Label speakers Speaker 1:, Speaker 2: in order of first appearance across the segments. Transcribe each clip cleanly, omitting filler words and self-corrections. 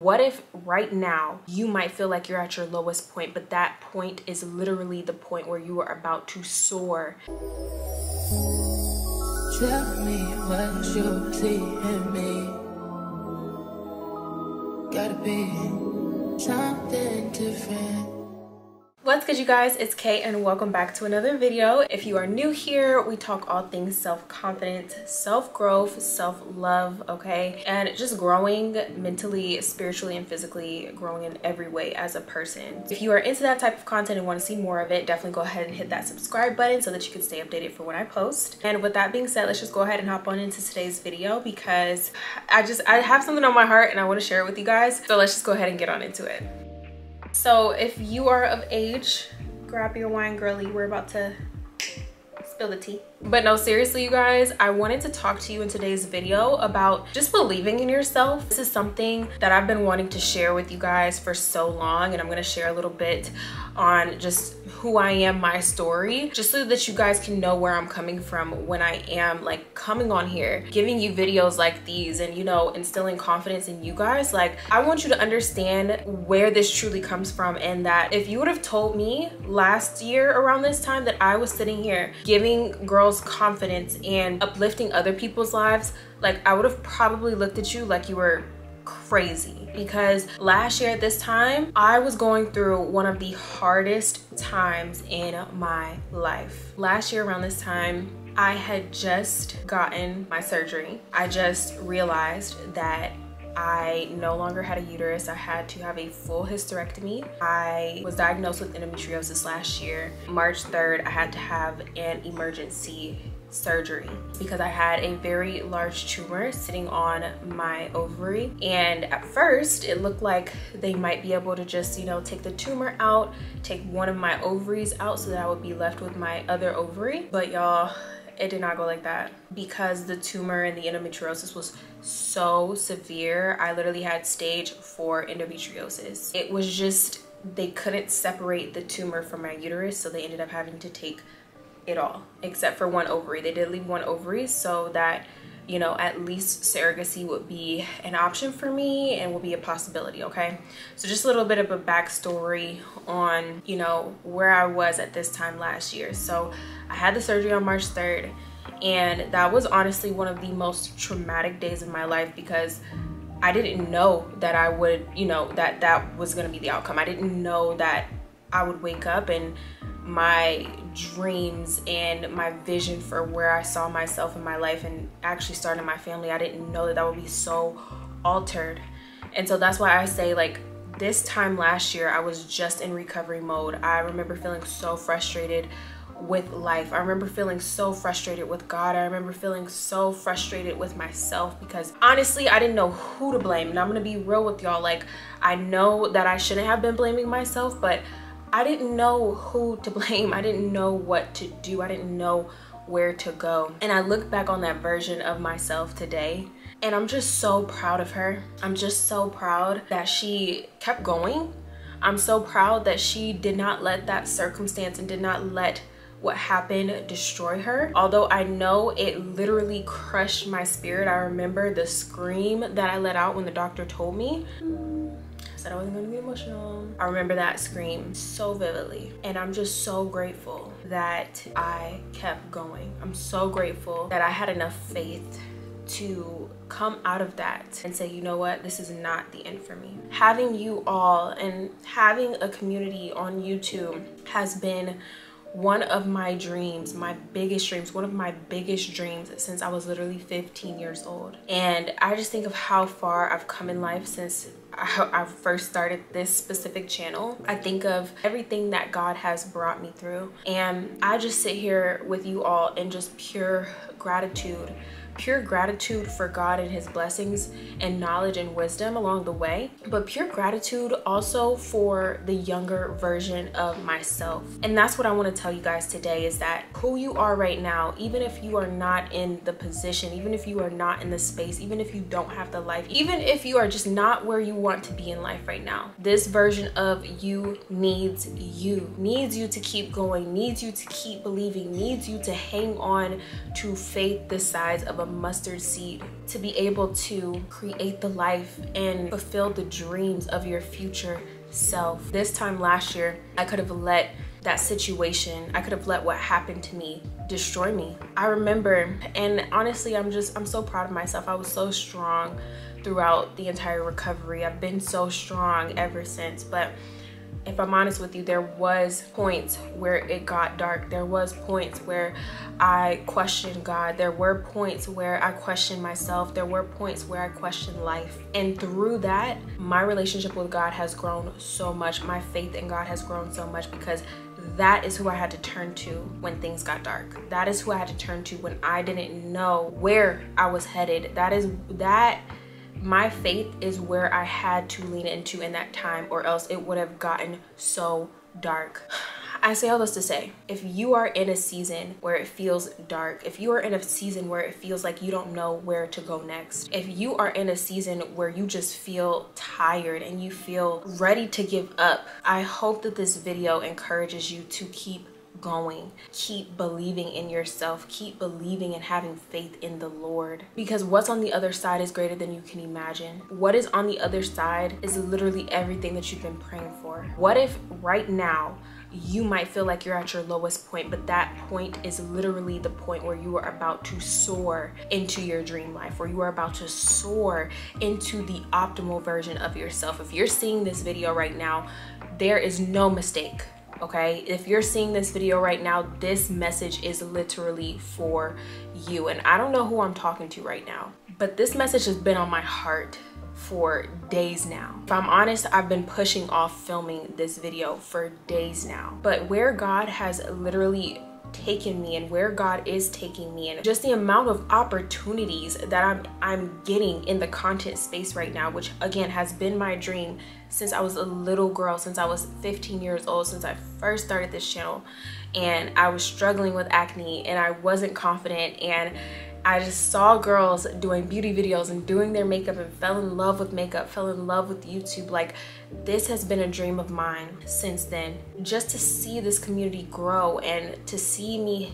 Speaker 1: What if right now you might feel like you're at your lowest point, but that point is literally the point where you are about to soar?
Speaker 2: Tell me what you see in me. Gotta be something different.
Speaker 1: What's good, you guys? It's Kay and welcome back to another video. If you are new here, we talk all things self-confidence, self-growth, self-love, okay? And just growing mentally, spiritually, and physically, growing in every way as a person. If you are into that type of content and want to see more of it, definitely go ahead and hit that subscribe button so that you can stay updated for when I post. And with that being said, let's just go ahead and hop on into today's video because I have something on my heart and I want to share it with you guys. So let's just go ahead and get on into it. So if you are of age, grab your wine, girly. We're about to spill the tea. But no, seriously, you guys, I wanted to talk to you in today's video about just believing in yourself. This is something that I've been wanting to share with you guys for so long, and I'm gonna share a little bit on just who I am, my story, just so that you guys can know where I'm coming from when I am like coming on here, giving you videos like these and, you know, instilling confidence in you guys. Like, I want you to understand where this truly comes from, and that if you would have told me last year around this time that I was sitting here giving girls confidence and uplifting other people's lives, like, I would have probably looked at you like you were crazy. Because last year at this time, I was going through one of the hardest times in my life. Last year around this time, I had just gotten my surgery. I just realized that I no longer had a uterus. I had to have a full hysterectomy. I was diagnosed with endometriosis last year. March 3rd, I had to have an emergency surgery because I had a very large tumor sitting on my ovary. And at first, it looked like they might be able to just, you know, take the tumor out, take one of my ovaries out so that I would be left with my other ovary. But y'all, it did not go like that because the tumor and the endometriosis was so severe. I literally had stage 4 endometriosis. It was just, they couldn't separate the tumor from my uterus, so they ended up having to take it all except for one ovary. They did leave one ovary so that, you know, at least surrogacy would be an option for me and will be a possibility, okay? So just a little bit of a backstory on, you know, where I was at this time last year. So I had the surgery on March 3rd, and that was honestly one of the most traumatic days of my life because I didn't know that I would, you know, that was gonna be the outcome. I didn't know that I would wake up and my dreams and my vision for where I saw myself in my life and actually starting my family, I didn't know that that would be so altered. And so that's why I say, like, this time last year, I was just in recovery mode. I remember feeling so frustrated with life. I remember feeling so frustrated with God. I remember feeling so frustrated with myself because honestly, I didn't know who to blame. And I'm gonna be real with y'all. Like, I know that I shouldn't have been blaming myself, but I didn't know who to blame. I didn't know what to do. I didn't know where to go. And I look back on that version of myself today, and I'm just so proud of her. I'm just so proud that she kept going. I'm so proud that she did not let that circumstance and did not let what happened destroy her. Although I know it literally crushed my spirit. I remember the scream that I let out when the doctor told me. I said I wasn't gonna be emotional. I remember that scream so vividly. And I'm just so grateful that I kept going. I'm so grateful that I had enough faith to come out of that and say, you know what, this is not the end for me. Having you all and having a community on YouTube has been one of my dreams, my biggest dreams, one of my biggest dreams since I was literally 15 years old. And I just think of how far I've come in life since I first started this specific channel. I think of everything that God has brought me through, and I just sit here with you all in just pure gratitude for God and his blessings and knowledge and wisdom along the way, but pure gratitude also for the younger version of myself. And that's what I want to tell you guys today, is that who you are right now, even if you are not in the position, even if you are not in the space, even if you don't have the life, even if you are just not where you want to be in life right now, this version of you needs you to keep going, needs you to keep believing, needs you to hang on to faith the size of a of mustard seed to be able to create the life and fulfill the dreams of your future self. This time last year, I could have let that situation, I could have let what happened to me destroy me. I remember, and honestly, I'm so proud of myself. I was so strong throughout the entire recovery. I've been so strong ever since. But if I'm honest with you, there was points where it got dark. There was points where I questioned God. There were points where I questioned myself. There were points where I questioned life. And through that, my relationship with God has grown so much. My faith in God has grown so much, because that is who I had to turn to when things got dark. That is who I had to turn to when I didn't know where I was headed. My faith is where I had to lean into in that time, or else it would have gotten so dark. I say all this to say, if you are in a season where it feels dark, if you are in a season where it feels like you don't know where to go next, if you are in a season where you just feel tired and you feel ready to give up, I hope that this video encourages you to keep going, keep believing in yourself, keep believing and having faith in the Lord, because what's on the other side is greater than you can imagine. What is on the other side is literally everything that you've been praying for. What if right now you might feel like you're at your lowest point, but that point is literally the point where you are about to soar into your dream life, where you are about to soar into the optimal version of yourself. If you're seeing this video right now, there is no mistake. Okay, if you're seeing this video right now, this message is literally for you. And I don't know who I'm talking to right now, but this message has been on my heart for days now. If I'm honest, I've been pushing off filming this video for days now. But where God has literally taken me and where God is taking me, and just the amount of opportunities that I'm getting in the content space right now, which again has been my dream since I was a little girl, since I was 15 years old, since I first started this channel. And I was struggling with acne and I wasn't confident, and I just saw girls doing beauty videos and doing their makeup and fell in love with makeup, fell in love with YouTube. Like, this has been a dream of mine since then. Just to see this community grow and to see me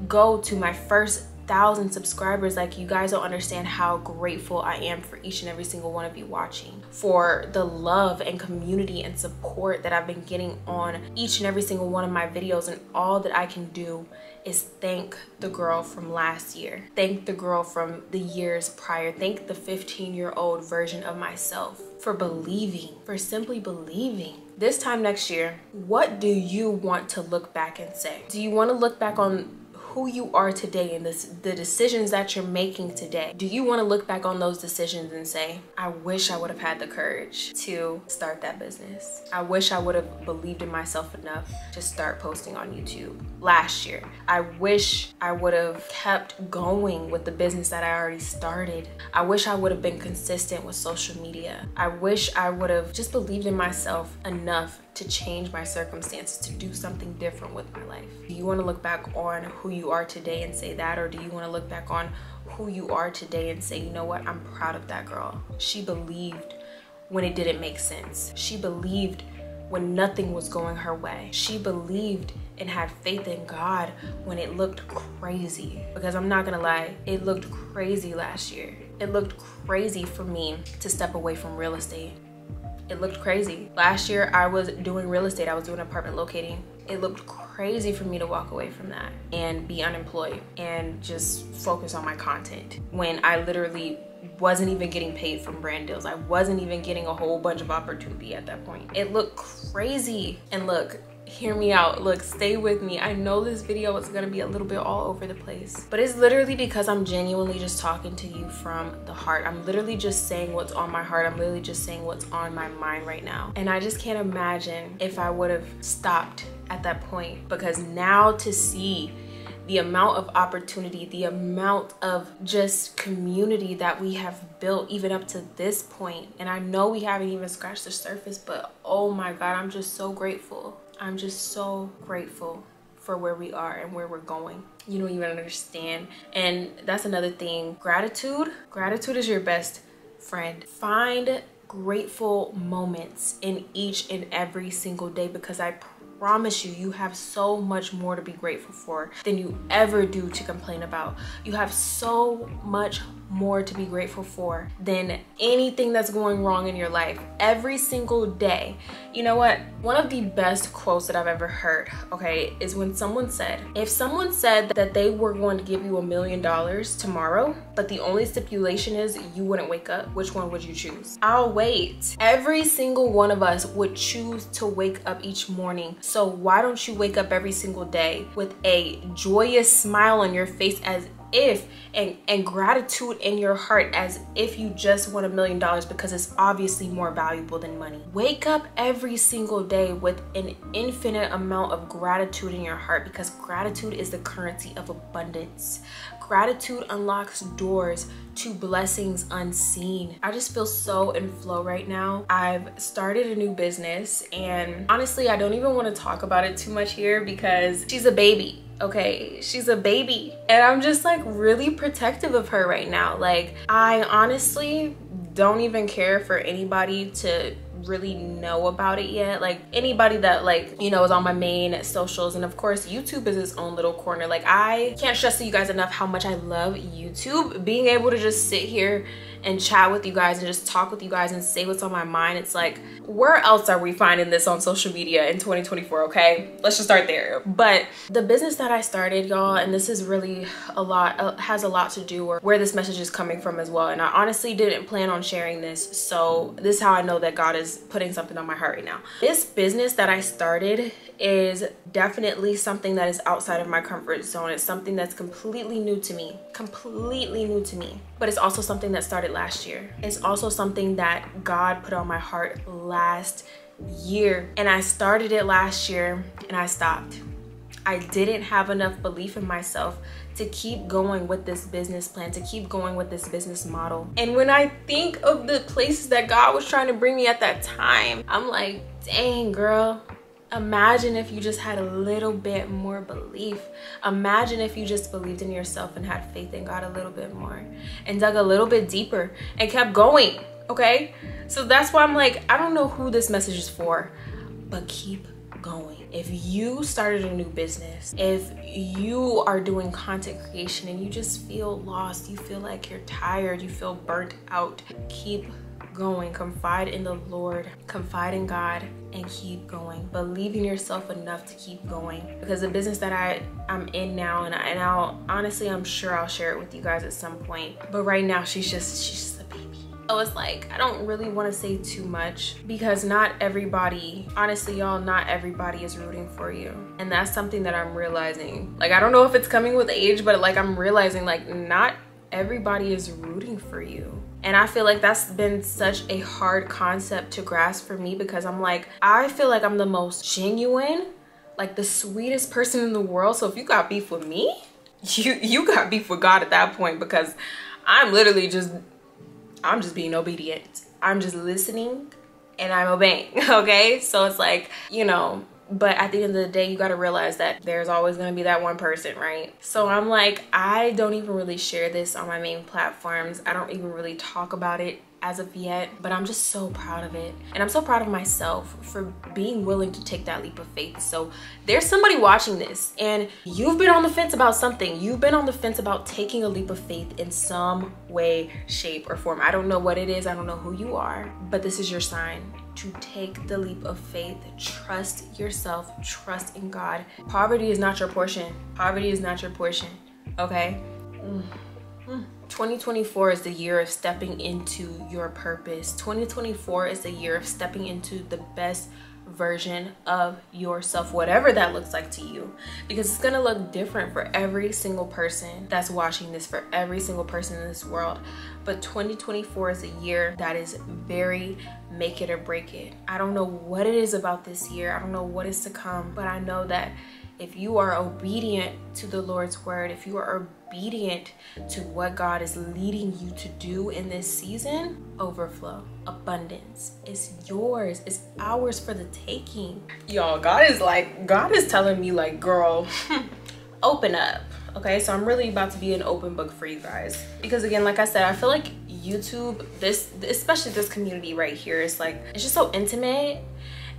Speaker 1: go to my first 1,000 subscribers, like, you guys don't understand how grateful I am for each and every single one of you watching, for the love and community and support that I've been getting on each and every single one of my videos. And all that I can do is thank the girl from last year, thank the girl from the years prior, thank the 15-year-old version of myself for believing, for simply believing. This time next year, what do you want to look back and say? Do you want to look back on who you are today and the decisions that you're making today? Do you want to look back on those decisions and say, I wish I would have had the courage to start that business. I wish I would have believed in myself enough to start posting on YouTube last year. I wish I would have kept going with the business that I already started. I wish I would have been consistent with social media. I wish I would have just believed in myself enough to change my circumstances, to do something different with my life. Do you want to look back on who you are today and say that? Or do you want to look back on who you are today and say, you know what, I'm proud of that girl. She believed when it didn't make sense. She believed when nothing was going her way. She believed and had faith in God when it looked crazy. Because I'm not gonna lie, it looked crazy last year. It looked crazy for me to step away from real estate. It looked crazy. Last year, I was doing real estate. I was doing apartment locating. It looked crazy for me to walk away from that and be unemployed and just focus on my content when I literally wasn't even getting paid from brand deals. I wasn't even getting a whole bunch of opportunity at that point. It looked crazy. And look, hear me out. Look, stay with me. I know this video is gonna be a little bit all over the place, but it's literally because I'm genuinely just talking to you from the heart. I'm literally just saying what's on my heart. I'm literally just saying what's on my mind right now. And I just can't imagine if I would have stopped at that point, because now to see the amount of opportunity, the amount of just community that we have built even up to this point, and I know we haven't even scratched the surface, but oh my God, I'm just so grateful. I'm just so grateful for where we are and where we're going. You don't even understand. And that's another thing. Gratitude is your best friend. Find grateful moments in each and every single day, because I promise you, you have so much more to be grateful for than you ever do to complain about. You have so much more to be grateful for than anything that's going wrong in your life every single day. You know what? One of the best quotes that I've ever heard, okay, is when someone said, if someone said that they were going to give you $1 million tomorrow, but the only stipulation is you wouldn't wake up, which one would you choose? I'll wait. Every single one of us would choose to wake up each morning. So why don't you wake up every single day with a joyous smile on your face, as if and gratitude in your heart, as if you just won $1 million, because it's obviously more valuable than money. Wake up every single day with an infinite amount of gratitude in your heart, because gratitude is the currency of abundance. Gratitude unlocks doors to blessings unseen. I just feel so in flow right now. I've started a new business, and honestly, I don't even want to talk about it too much here because she's a baby. Okay, she's a baby, and I'm just like really protective of her right now. Like, I honestly don't even care for anybody to really know about it yet. Like, anybody that, like, you know, is on my main socials, and of course YouTube is its own little corner. Like, I can't stress to you guys enough how much I love YouTube. Being able to just sit here and chat with you guys and just talk with you guys and say what's on my mind, it's like, where else are we finding this on social media in 2024? Okay, let's just start there. But the business that I started, y'all, and this is really has a lot to do with where this message is coming from as well, and I honestly didn't plan on sharing this, so this is how I know that God is putting something on my heart right now. This business that I started is definitely something that is outside of my comfort zone. It's something that's completely new to me, but it's also something that started last year. It's also something that God put on my heart last year, and I started it last year and I stopped. I didn't have enough belief in myself to keep going with this business plan, to keep going with this business model. And when I think of the places that God was trying to bring me at that time, I'm like, dang, girl, imagine if you just had a little bit more belief. Imagine if you just believed in yourself and had faith in God a little bit more and dug a little bit deeper and kept going, okay? So that's why I'm like, I don't know who this message is for, but keep going. If you started a new business, if you are doing content creation and you just feel lost, you feel like you're tired, you feel burnt out, keep going. Confide in the Lord, confide in God, and keep going. Believe in yourself enough to keep going, because the business that I'm in now, and I'll honestly, I'm sure I'll share it with you guys at some point, but right now she's just a baby. So it's like, I don't really want to say too much, because not everybody, honestly y'all, not everybody is rooting for you, and that's something that I'm realizing. Like, I don't know if it's coming with age, but like, I'm realizing like not everybody is rooting for you. And I feel like that's been such a hard concept to grasp for me, because I'm like, I feel like I'm the most genuine, like the sweetest person in the world. So if you got beef with me, you got beef with God at that point, because I'm literally I'm just being obedient. I'm just listening and I'm obeying, okay? So it's like, you know, but at the end of the day, you got to realize that there's always going to be that one person, right? So I'm like, I don't even really share this on my main platforms. I don't even really talk about it as of yet, but I'm just so proud of it. And I'm so proud of myself for being willing to take that leap of faith. So there's somebody watching this and you've been on the fence about something. You've been on the fence about taking a leap of faith in some way, shape, or form. I don't know what it is. I don't know who you are, but this is your sign to take the leap of faith. Trust yourself, trust in God. Poverty is not your portion. Poverty is not your portion, okay? 2024 is the year of stepping into your purpose. 2024 is the year of stepping into the best version of yourself, whatever that looks like to you, because it's gonna look different for every single person that's watching this, for every single person in this world. But 2024 is a year that is very make it or break it. I don't know what it is about this year. I don't know what is to come, but I know that if you are obedient to the Lord's word, if you are obedient to what God is leading you to do in this season, overflow, abundance is yours. It's ours for the taking. Y'all, God is telling me like, girl, open up. Okay, so I'm really about to be an open book for you guys, because again, like I said, I feel like YouTube, especially this community right here, is like, it's just so intimate.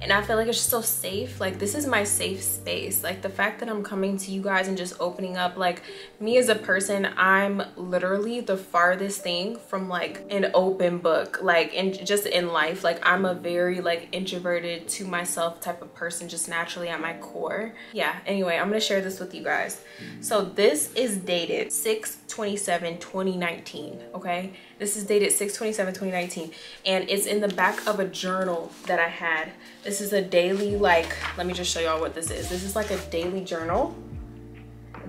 Speaker 1: and I feel like it's just so safe. Like, this is my safe space. Like, the fact that I'm coming to you guys and just opening up, like, me as a person, I'm literally the farthest thing from like an open book, like, and just in life. Like, I'm a very like introverted to myself type of person, just naturally at my core. Yeah, anyway, I'm gonna share this with you guys. So this is dated 6/27/2019. Okay, this is dated 6/27/2019, and it's in the back of a journal that I had. This is a daily, like, let me just show y'all what this is. This is like a daily journal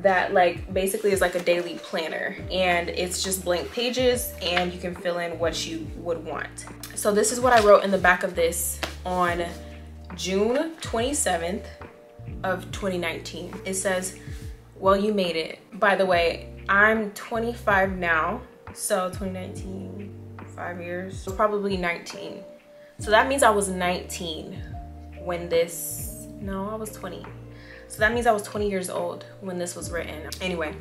Speaker 1: that like basically is like a daily planner, and it's just blank pages and you can fill in what you would want. So this is what I wrote in the back of this on June 27th of 2019. It says, well, you made it. By the way, I'm 25 now, so 2019, 5 years, probably 19. So that means I was 19 when this, no, I was 20. So that means I was 20 years old when this was written. Anyway,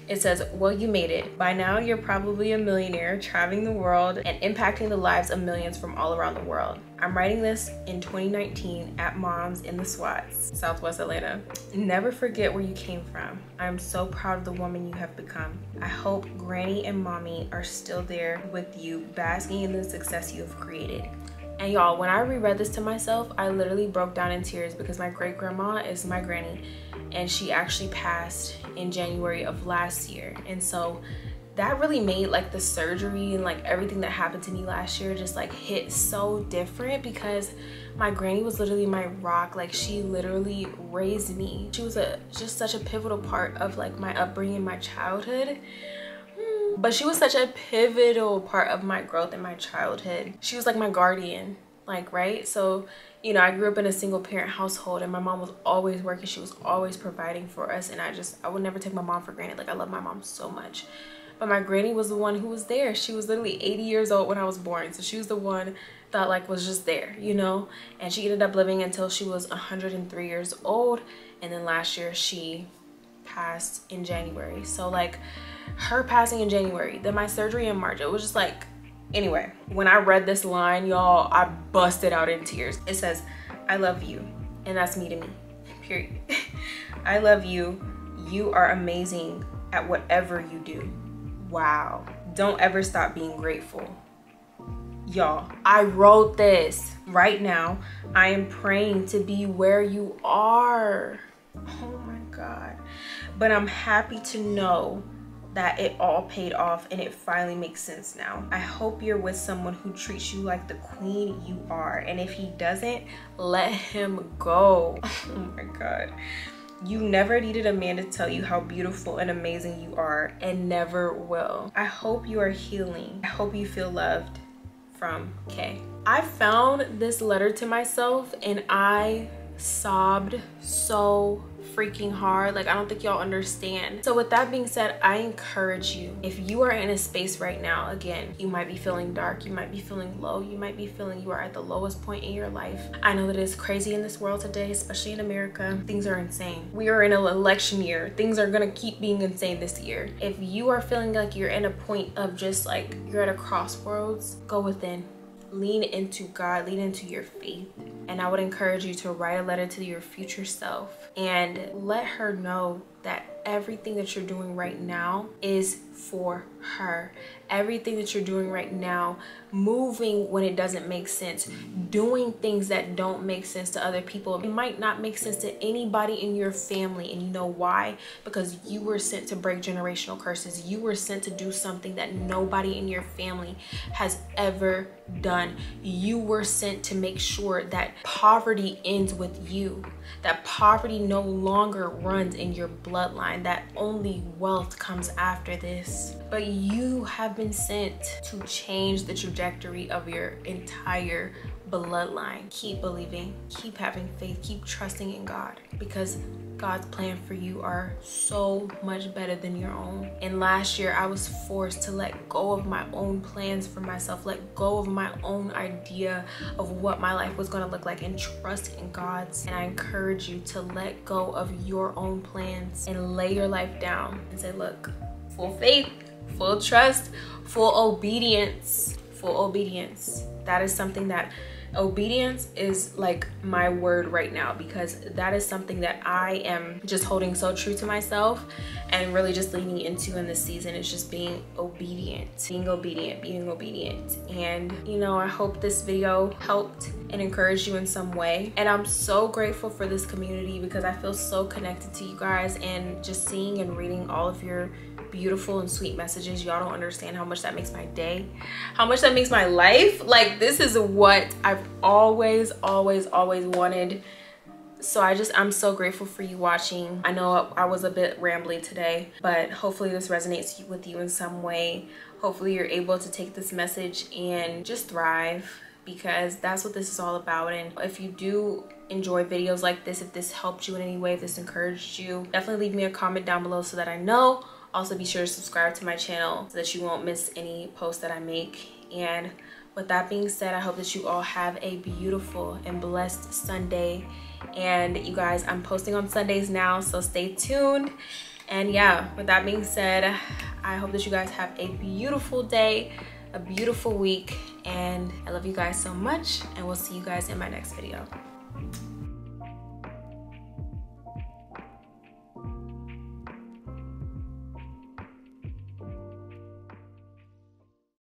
Speaker 1: it says, well, you made it. By now, you're probably a millionaire, traveling the world and impacting the lives of millions from all around the world. I'm writing this in 2019 at Mom's in the Swats, Southwest Atlanta. Never forget where you came from. I'm so proud of the woman you have become. I hope Granny and Mommy are still there with you, basking in the success you have created. And y'all, when I reread this to myself, I literally broke down in tears because my great grandma is my granny, and she actually passed in January of last year. And so that really made like the surgery and like everything that happened to me last year just like hit so different, because my granny was literally my rock. Like, she literally raised me. She was just such a pivotal part of like my upbringing, my childhood. But she was such a pivotal part of my growth in my childhood. She was like my guardian, like, right? So, you know, I grew up in a single parent household, and my mom was always working. She was always providing for us, and I would never take my mom for granted. Like, I love my mom so much. But my granny was the one who was there. She was literally 80 years old when I was born. So she was the one that like was just there, you know? And she ended up living until she was 103 years old. And then last year she passed in January. So like, her passing in January, then my surgery in March, it was just like, anyway, when I read this line, y'all, I busted out in tears. It says, I love you, and that's me to me, period. I love you. You are amazing at whatever you do. Wow. Don't ever stop being grateful. Y'all, I wrote this right now. I am praying to be where you are. Oh my God. But I'm happy to know that it all paid off and it finally makes sense now. I hope you're with someone who treats you like the queen you are. And if he doesn't, let him go. Oh my God. You never needed a man to tell you how beautiful and amazing you are, and never will. I hope you are healing. I hope you feel loved. From K. I found this letter to myself and I sobbed so freaking hard. Like, I don't think y'all understand. So with that being said, I encourage you, if you are in a space right now, again, you might be feeling dark, you might be feeling low, you might be feeling you are at the lowest point in your life. I know that it's crazy in this world today, especially in America. Things are insane. We are in an election year. Things are gonna keep being insane this year. If you are feeling like you're in a point of just like you're at a crossroads, go within. Lean into God, lean into your faith. And I would encourage you to write a letter to your future self and let her know that everything that you're doing right now is for her. Everything that you're doing right now, moving when it doesn't make sense, doing things that don't make sense to other people. It might not make sense to anybody in your family, and you know why? Because you were sent to break generational curses. You were sent to do something that nobody in your family has ever done. You were sent to make sure that poverty ends with you, that poverty no longer runs in your bloodline, that only wealth comes after this. But you have been sent to change the trajectory of your entire bloodline. Keep believing, keep having faith, keep trusting in God, because God's plan for you are so much better than your own. And last year I was forced to let go of my own plans for myself, let go of my own idea of what my life was going to look like, and trust in God's. And I encourage you to let go of your own plans and lay your life down and say, look, full faith, full trust, full obedience. That is something that Obedience is like my word right now, because that is something that I am just holding so true to myself and really just leaning into in this season. Is just being obedient, being obedient. And you know, I hope this video helped and encouraged you in some way. And I'm so grateful for this community, because I feel so connected to you guys, and just seeing and reading all of your beautiful and sweet messages. Y'all don't understand how much that makes my day, how much that makes my life. Like, this is what I've always wanted. So I'm so grateful for you watching. I know I was a bit rambly today, but hopefully this resonates with you in some way. Hopefully you're able to take this message and just thrive, because that's what this is all about. And if you do enjoy videos like this, if this helped you in any way, if this encouraged you, definitely leave me a comment down below so that I know. Also, be sure to subscribe to my channel so that you won't miss any posts that I make. And with that being said, I hope that you all have a beautiful and blessed Sunday. And you guys, I'm posting on Sundays now, so stay tuned. And yeah, with that being said, I hope that you guys have a beautiful day, a beautiful week, and I love you guys so much, and we'll see you guys in my next video.